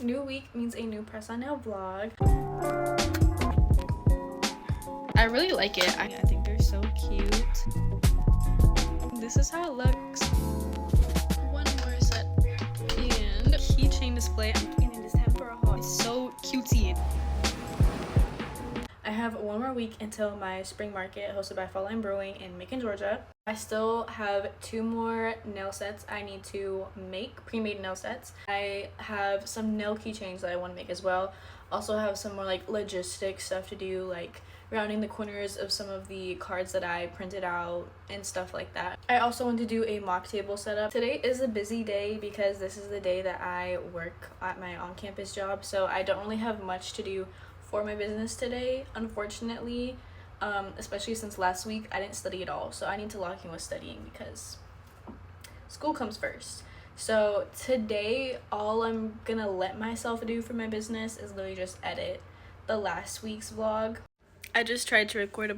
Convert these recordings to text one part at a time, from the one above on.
New week means a new press on nail vlog. I really like it. I think they're so cute. This is how it looks. One more set. And keychain display. I'm getting this time for a haul. It's so cutesy. I have one more week until my spring market hosted by Fall Line Brewing in Macon, Georgia. I still have 2 more nail sets I need to make, pre-made nail sets. I have some nail keychains that I want to make as well. Also have some more like logistic stuff to do, like rounding the corners of some of the cards that I printed out and stuff like that. I also want to do a mock table setup. Today is a busy day because this is the day that I work at my on-campus job, so I don't really have much to do for my business today, unfortunately, especially since last week I didn't study at all, so I need to lock in with studying because school comes first. So today all I'm gonna let myself do for my business is literally just edit the last week's vlog. I just tried to record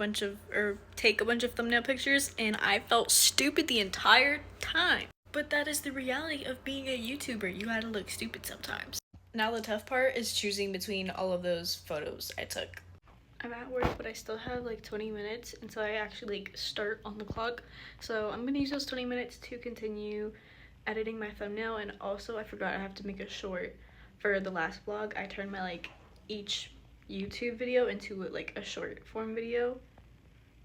take a bunch of thumbnail pictures and I felt stupid the entire time. But that is the reality of being a YouTuber. You gotta look stupid sometimes. Now the tough part is choosing between all of those photos I took. I'm at work, but I still have like 20 minutes until I actually like start on the clock. So I'm gonna use those 20 minutes to continue editing my thumbnail. And also I forgot I have to make a short for the last vlog. I turned my like each YouTube video into like a short form video.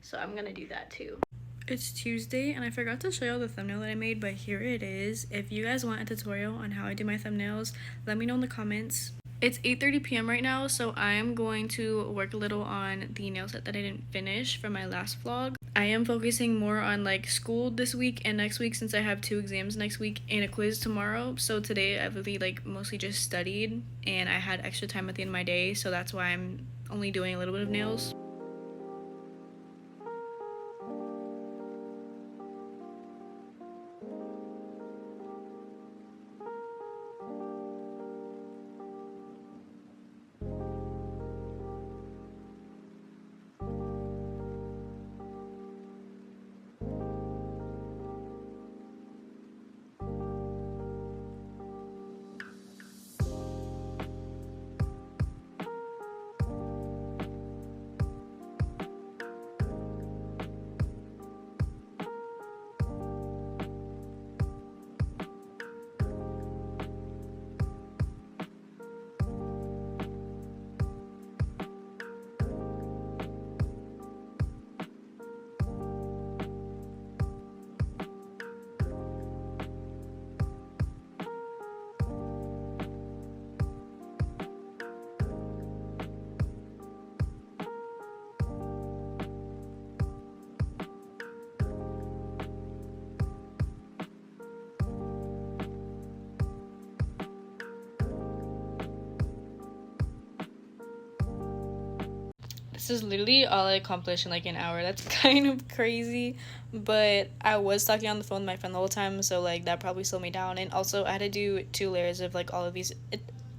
So I'm gonna do that too. It's Tuesday and I forgot to show y'all the thumbnail that I made, but here it is. If you guys want a tutorial on how I do my thumbnails, let me know in the comments. It's 8:30 p.m. right now, so I am going to work a little on the nail set that I didn't finish from my last vlog. I am focusing more on like school this week and next week since I have 2 exams next week and a quiz tomorrow. So today I really like mostly just studied and I had extra time at the end of my day, so that's why I'm only doing a little bit of nails. This is literally all I accomplished in like an hour. That's kind of crazy, but I was talking on the phone with my friend the whole time, so like that probably slowed me down. And also I had to do 2 layers of like all of these.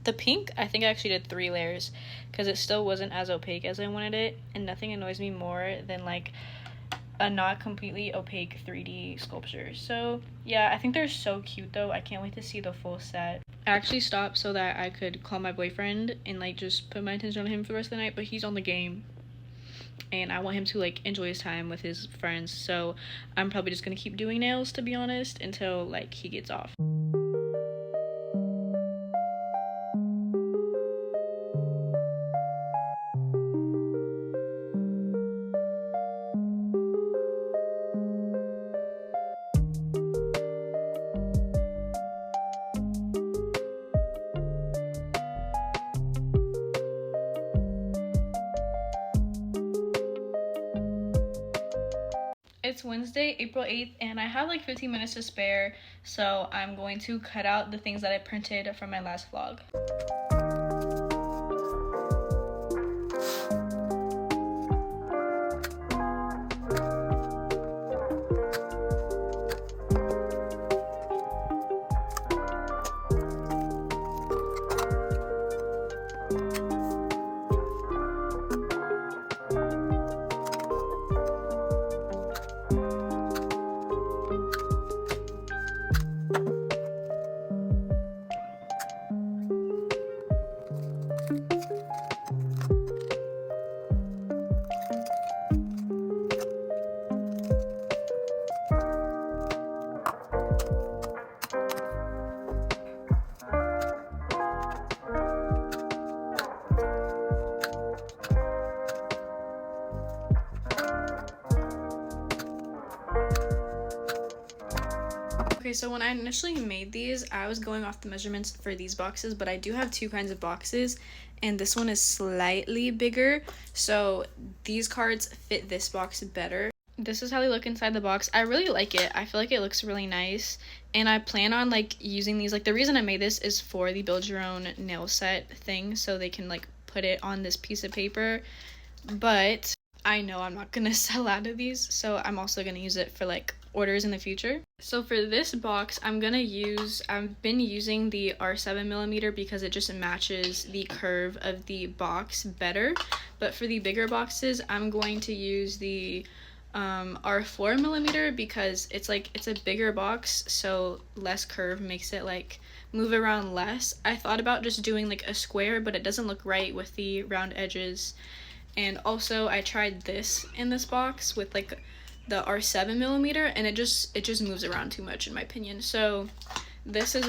The pink, I think I actually did 3 layers because it still wasn't as opaque as I wanted it, and nothing annoys me more than like a not completely opaque 3D sculpture. So yeah, I think they're so cute though. I can't wait to see the full set. I actually stopped so that I could call my boyfriend and like just put my attention on him for the rest of the night, but he's on the game and I want him to like enjoy his time with his friends, so I'm probably just gonna keep doing nails, to be honest, until like he gets off. It's Wednesday, April 8th, and I have like 15 minutes to spare, so I'm going to cut out the things that I printed from my last vlog. so when I initially made these, I was going off the measurements for these boxes, but I do have two kinds of boxes, and this one is slightly bigger, so these cards fit this box better. This is how they look inside the box. I really like it. I feel like it looks really nice, and I plan on like using these. Like, the reason I made this is for the build your own nail set thing, so they can like put it on this piece of paper, but I know I'm not gonna sell out of these, so I'm also gonna use it for like orders in the future. So for this box, I've been using the R7mm because it just matches the curve of the box better, but for the bigger boxes, I'm going to use the R4mm because it's a bigger box, so less curve makes it like move around less. I thought about just doing like a square, but it doesn't look right with the round edges. And also I tried this in this box with like the R7mm, and it just moves around too much in my opinion. So these are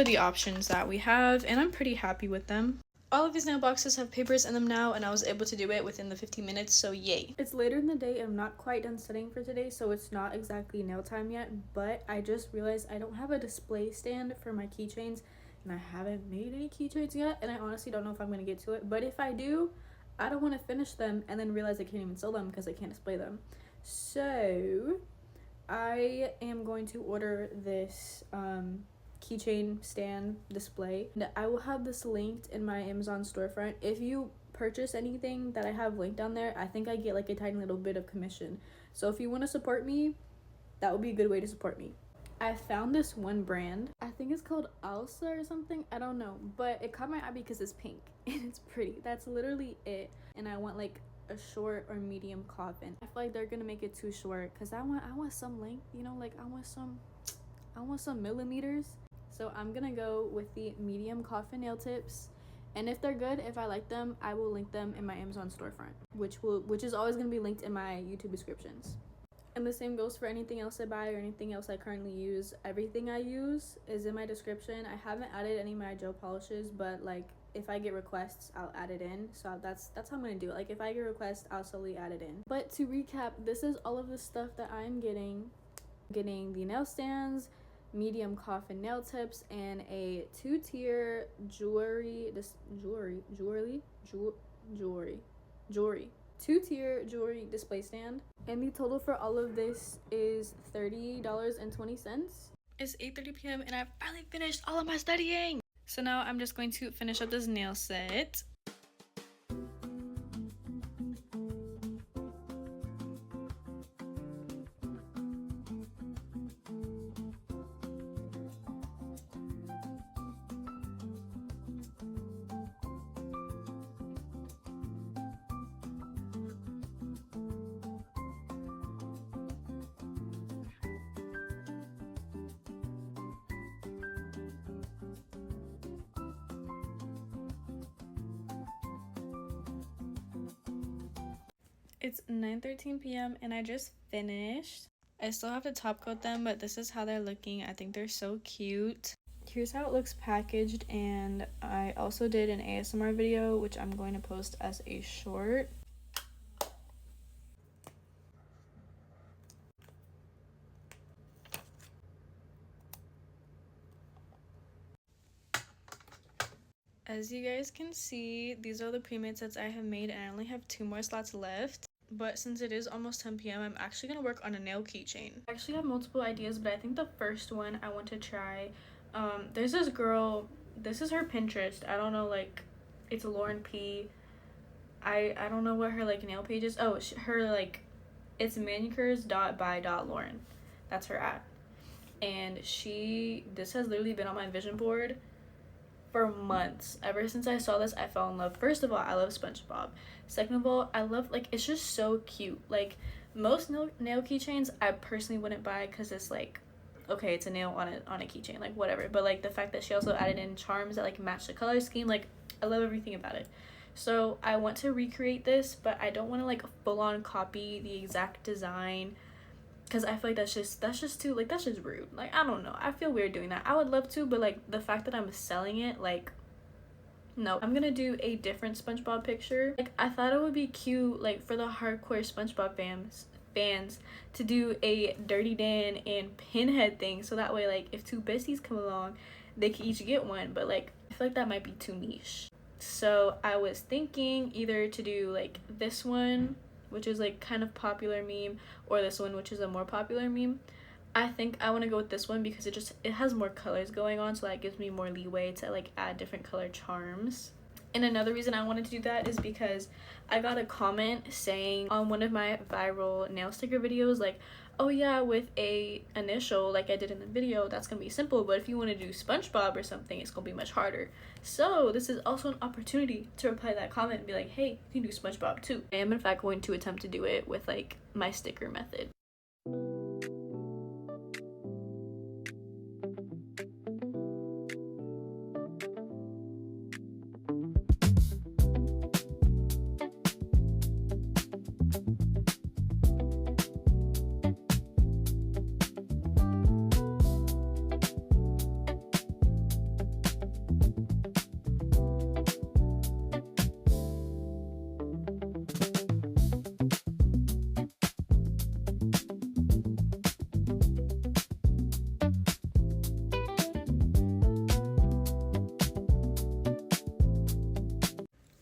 the options that we have, and I'm pretty happy with them. All of these nail boxes have papers in them now, and I was able to do it within the 15 minutes, so yay. It's later in the day. I'm not quite done studying for today, so it's not exactly nail time yet, but I just realized I don't have a display stand for my keychains, and I haven't made any keychains yet, and I honestly don't know if I'm going to get to it, but if I do, I don't want to finish them and then realize I can't even sell them because I can't display them. So I am going to order this keychain stand display. I will have this linked in my Amazon storefront. If you purchase anything that I have linked down there, I think I get like a tiny little bit of commission. So if you want to support me, that would be a good way to support me. I found this one brand. I think it's called Alsa or something. I don't know, but it caught my eye because it's pink and it's pretty. That's literally it. And I want like a short or medium coffin. I feel like they're gonna make it too short because I want some length, you know, like I want some millimeters. So I'm gonna go with the medium coffin nail tips, and if they're good, if I like them, I will link them in my Amazon storefront, which is always gonna be linked in my YouTube descriptions. And the same goes for anything else I buy or anything else I currently use. Everything I use is in my description. I haven't added any of my gel polishes, but like if I get requests, I'll add it in. So that's how I'm gonna do it. Like if I get requests, I'll slowly add it in. But to recap, this is all of the stuff that I'm getting. Getting the nail stands, medium coffin nail tips, and a 2-tier jewelry 2-tier jewelry display stand. And the total for all of this is $30.20. It's 8:30 p.m. and I've finally finished all of my studying. So now I'm just going to finish up this nail set. It's 9:13 p.m. and I just finished. I still have to top coat them, but this is how they're looking. I think they're so cute. Here's how it looks packaged, and I also did an ASMR video, which I'm going to post as a short. As you guys can see, these are the pre-made sets I have made, and I only have 2 more slots left. But since it is almost 10 p.m., I'm actually going to work on a nail keychain. I actually have multiple ideas, but I think the first one I want to try, there's this girl, this is her Pinterest. I don't know, like, it's Lauren P. I don't know what her, like, nail page is. Oh, her, like, it's manicures.by.lauren. That's her at. And this has literally been on my vision board for months. Ever since I saw this, I fell in love. First of all, I love SpongeBob. Second of all, I love, like, it's just so cute. Like, most nail keychains I personally wouldn't buy because it's like, okay, it's a nail on a keychain, like, whatever. But like the fact that she also added in charms that like match the color scheme, like, I love everything about it. So I want to recreate this, but I don't want to like full-on copy the exact design because I feel like that's just too, like, that's just rude. Like, I don't know, I feel weird doing that. I would love to, but like the fact that I'm selling it, like, no. I'm gonna do a different SpongeBob picture. Like, I thought it would be cute, like, for the hardcore SpongeBob fans to do a Dirty Dan and Pinhead thing, so that way like if two besties come along, they can each get one. But like I feel like that might be too niche. So I was thinking either to do like this one, which is like kind of popular meme, or this one, which is a more popular meme. I think I want to go with this one because it has more colors going on, so that gives me more leeway to like add different color charms. And another reason I wanted to do that is because I got a comment saying on one of my viral nail sticker videos, like, oh yeah, with a initial like I did in the video, that's gonna be simple, but if you want to do SpongeBob or something, it's gonna be much harder. So this is also an opportunity to reply to that comment and be like, hey, you can do SpongeBob too. I am in fact going to attempt to do it with like my sticker method.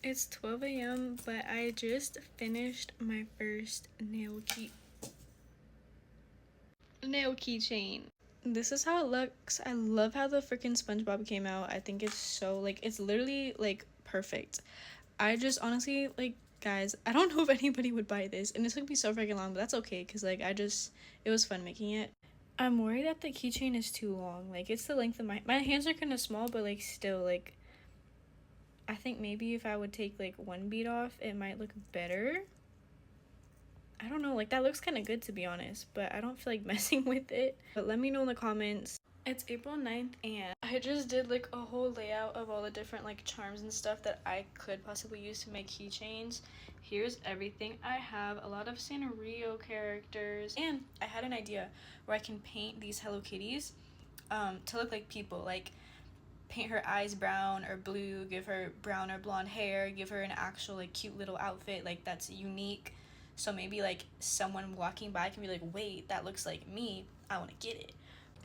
It's 12 a.m. but I just finished my first nail keychain. This is how it looks. I love how the freaking SpongeBob came out. I think it's so like, it's literally like perfect. I just honestly like, guys, I don't know if anybody would buy this, and this took me so freaking long, but that's okay because like it was fun making it. I'm worried that the keychain is too long. Like it's the length of my hands are kind of small, but like still like I think maybe if I would take like one bead off, it might look better. I don't know, like that looks kind of good to be honest, but I don't feel like messing with it. But let me know in the comments. It's April 9th and I just did like a whole layout of all the different like charms and stuff that I could possibly use to make keychains. Here's everything I have. A lot of Sanrio characters, and I had an idea where I can paint these Hello Kitties to look like people, like paint her eyes brown or blue, give her brown or blonde hair, give her an actual like cute little outfit like that's unique, so maybe like someone walking by can be like, wait, that looks like me, I want to get it.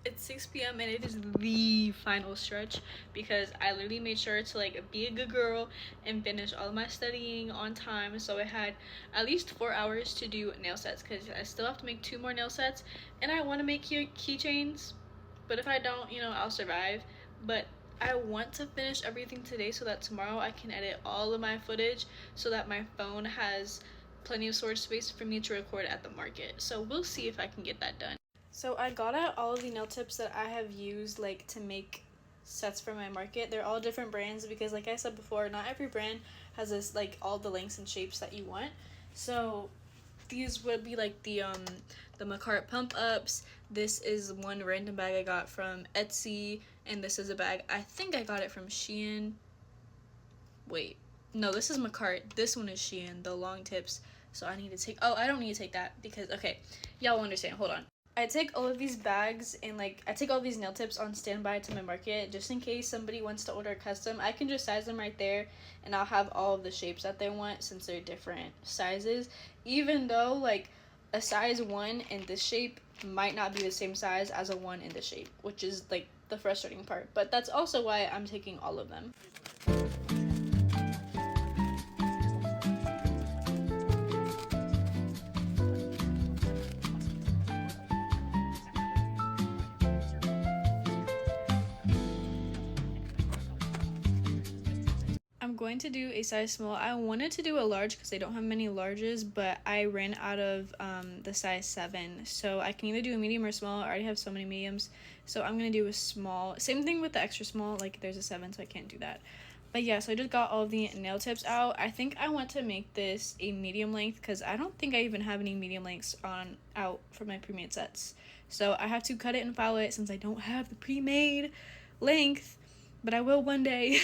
It's 6 p.m. and it is the final stretch because I literally made sure to like be a good girl and finish all my studying on time, so I had at least 4 hours to do nail sets because I still have to make 2 more nail sets and I want to make keychains, but if I don't, you know, I'll survive. But I want to finish everything today so that tomorrow I can edit all of my footage so that my phone has plenty of storage space for me to record at the market. So we'll see if I can get that done. So I got out all of the nail tips that I have used like to make sets for my market. They're all different brands because like I said before, not every brand has this like all the lengths and shapes that you want. So these would be like the Macart pump ups. This is one random bag I got from Etsy, and this is a bag I think I got it from Shein. Wait, no, this is Macart. This one is Shein, the long tips. So I need to take, oh, I don't need to take that because, okay, y'all will understand. Hold on. I take all of these bags and like I take all these nail tips on standby to my market just in case somebody wants to order custom. I can just size them right there and I'll have all of the shapes that they want since they're different sizes, even though like a size 1 in this shape might not be the same size as a 1 in this shape, which is like the frustrating part, but that's also why I'm taking all of them. I'm going to do a size small. I wanted to do a large because they don't have many larges, but I ran out of the size 7, so I can either do a medium or small. I already have so many mediums, so I'm gonna do a small. Same thing with the extra small, like there's a 7, so I can't do that. But yeah, so I just got all the nail tips out. I think I want to make this a medium length because I don't think I even have any medium lengths out for my pre-made sets, so I have to cut it and file it since I don't have the pre-made length, but I will one day.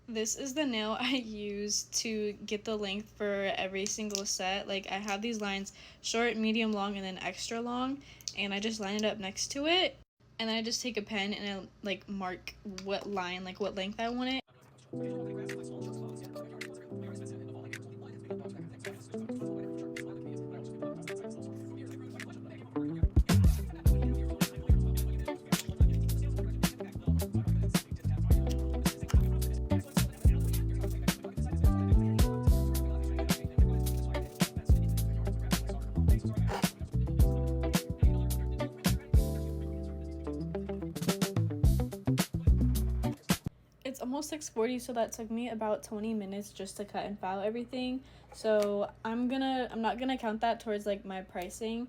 This is the nail I use to get the length for every single set. Like I have these lines, short, medium, long, and then extra long, and I just line it up next to it, and then I just take a pen and I like mark what line, like what length I want it. almost 6:40, so that took me about 20 minutes just to cut and file everything. So I'm not gonna count that towards like my pricing,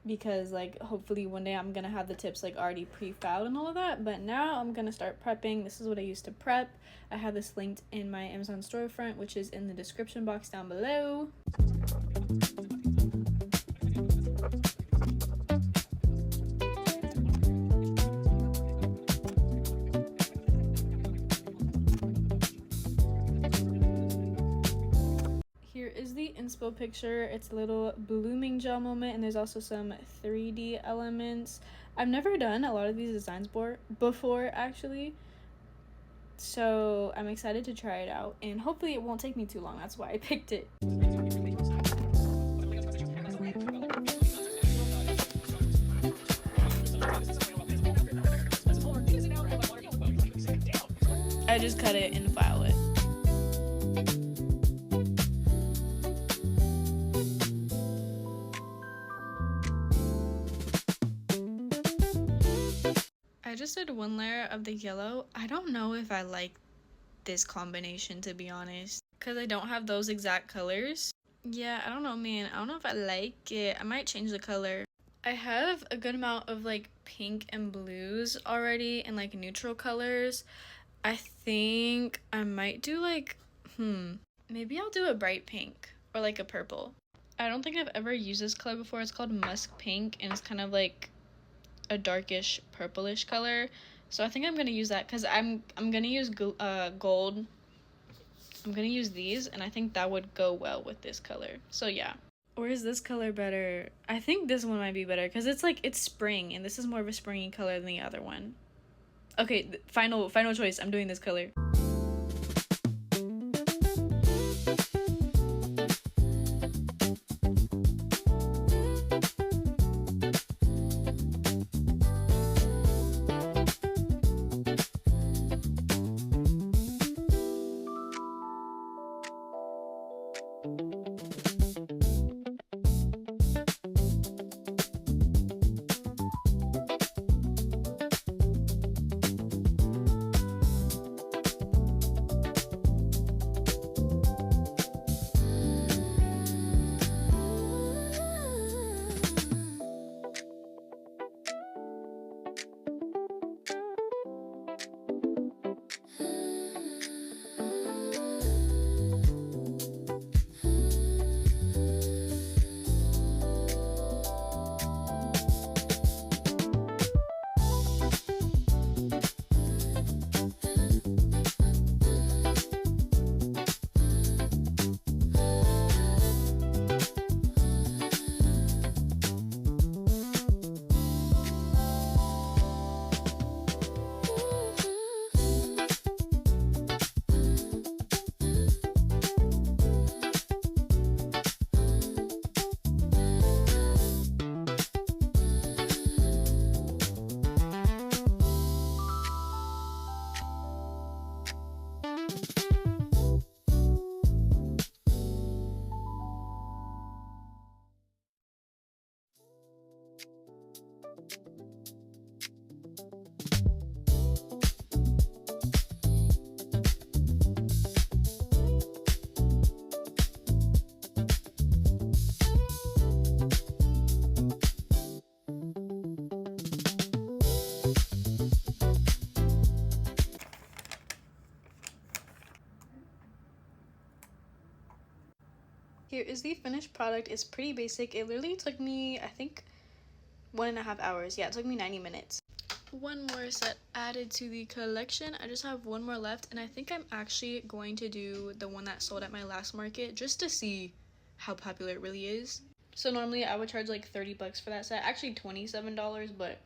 because like hopefully one day I'm gonna have the tips like already pre-filed and all of that. But now I'm gonna start prepping. This is what I used to prep. I have this linked in my Amazon storefront, which is in the description box down below. Here is the inspo picture. It's a little blooming gel moment, and there's also some 3D elements. I've never done a lot of these designs before actually, so I'm excited to try it out, and hopefully it won't take me too long. That's why I picked it. I just cut it and file it. I just did one layer of the yellow. I don't know if I like this combination, to be honest, because I don't have those exact colors. Yeah, I don't know, man. I don't know if I like it. I might change the color. I have a good amount of like pink and blues already and like neutral colors. I think I might do like, maybe I'll do a bright pink or like a purple. I don't think I've ever used this color before. It's called Musk Pink, and it's kind of like a darkish purplish color, so I think I'm gonna use that because I'm gonna use gold. I'm gonna use these, and I think that would go well with this color. So yeah. Or is this color better? I think this one might be better because it's like, it's spring, and this is more of a springy color than the other one. Okay, final choice. I'm doing this color. Here is the finished product. It's pretty basic. It literally took me, I think, 1.5 hours. Yeah, it took me 90 minutes. One more set added to the collection. I just have one more left, and I think I'm actually going to do the one that sold at my last market just to see how popular it really is. So normally I would charge like $30 for that set. Actually $27, but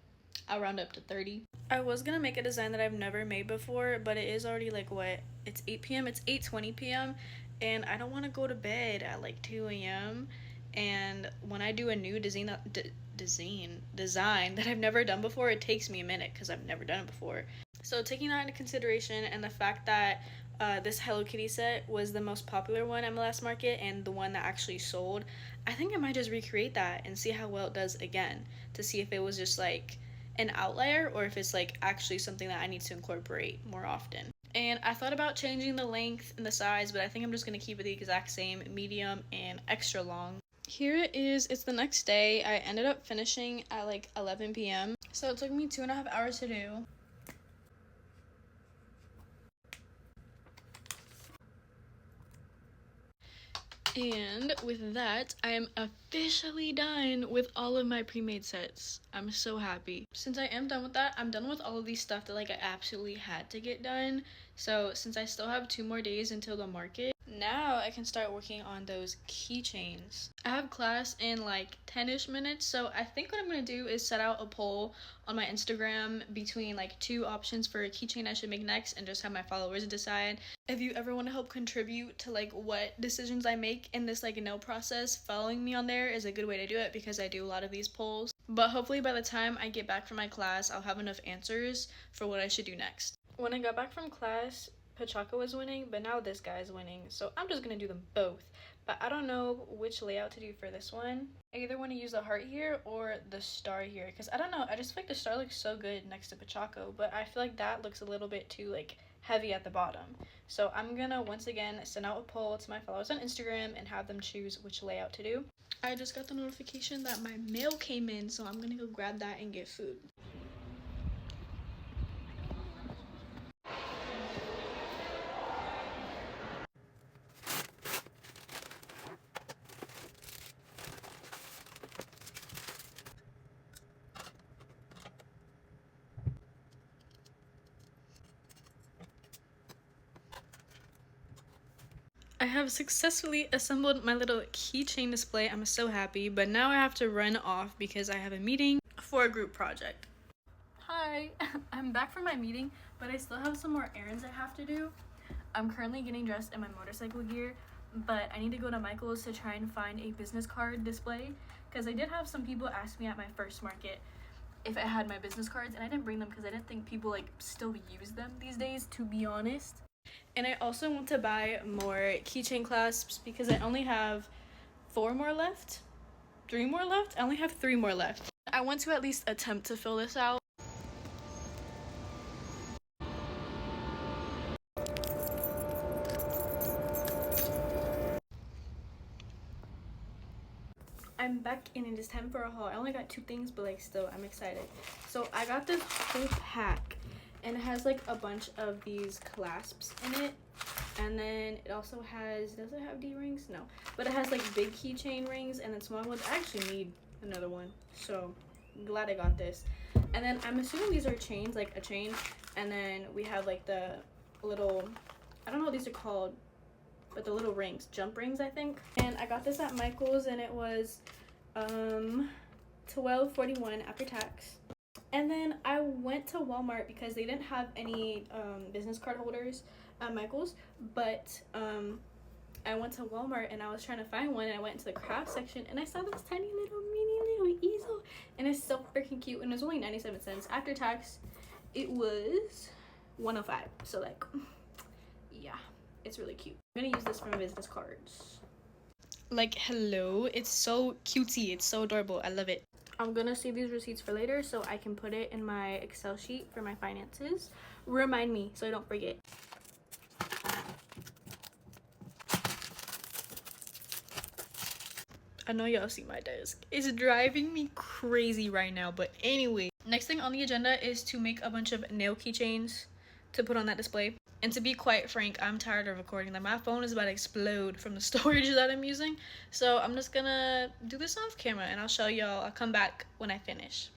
I'll round up to 30. I was gonna make a design that I've never made before, but it is already like, what? It's 8 p.m. It's 8:20 p.m. and I don't want to go to bed at like 2 a.m. And when I do a new design that I've never done before, it takes me a minute because I've never done it before. So taking that into consideration, and the fact that this Hello Kitty set was the most popular one at my last market and the one that actually sold, I think I might just recreate that and see how well it does again, to see if it was just like an outlier or if it's like actually something that I need to incorporate more often. And I thought about changing the length and the size, but I think I'm just gonna keep it the exact same, medium and extra long. Here it is. It's the next day. I ended up finishing at like 11 p.m. So it took me 2.5 hours to do. And with that, I am officially done with all of my pre-made sets. I'm so happy. Since I am done with that, I'm done with all of these stuff that like I absolutely had to get done. So since I still have 2 more days until the market, now I can start working on those keychains. I have class in like 10-ish minutes, so I think what I'm gonna do is set out a poll on my Instagram between like 2 options for a keychain I should make next, and just have my followers decide. If you ever want to help contribute to like what decisions I make in this like nail process, following me on there is a good way to do it, because I do a lot of these polls. But hopefully by the time I get back from my class, I'll have enough answers for what I should do next. When I got back from class, Pachaka was winning, but now this guy is winning, so I'm just gonna do them both. But I don't know which layout to do for this one. I either want to use the heart here or the star here, because I don't know, I just feel like the star looks so good next to Pachaco, but I feel like that looks a little bit too like heavy at the bottom. So I'm gonna once again send out a poll to my followers on Instagram and have them choose which layout to do. I just got the notification that my mail came in, so I'm gonna go grab that and get food. I have successfully assembled my little keychain display. I'm so happy, but now I have to run off because I have a meeting for a group project. Hi, I'm back from my meeting, but I still have some more errands I have to do. I'm currently getting dressed in my motorcycle gear, but I need to go to Michael's to try and find a business card display, because I did have some people ask me at my first market if I had my business cards, and I didn't bring them because I didn't think people like still use them these days, to be honest. And I also want to buy more keychain clasps because I only have 4 more left. 3 more left? I only have 3 more left. I want to at least attempt to fill this out. I'm back and it is time for a haul. I only got 2 things, but like still I'm excited. So I got this whole pack, and it has like a bunch of these clasps in it, and then it also has, does it have D-rings? No, but it has like big keychain rings and then small ones. I actually need another one, so I'm glad I got this. And then I'm assuming these are chains, like a chain, and then we have like the little, I don't know what these are called, but the little rings, jump rings I think. And I got this at Michael's and it was $12.41 after tax. And then I went to Walmart because they didn't have any business card holders at Michael's, but I went to Walmart and I was trying to find one, and I went into the craft section and I saw this tiny little mini easel, and it's so freaking cute, and it was only 97 cents. After tax it was 105, so like yeah, it's really cute. I'm gonna use this for my business cards. Like, hello, it's so cutesy, it's so adorable, I love it. I'm gonna save these receipts for later so I can put it in my Excel sheet for my finances. Remind me so I don't forget. I know y'all see my desk. It's driving me crazy right now, but anyway. Next thing on the agenda is to make a bunch of nail keychains to put on that display. And to be quite frank, I'm tired of recording them. My phone is about to explode from the storage that I'm using. So I'm just gonna do this off camera and I'll show y'all. I'll come back when I finish.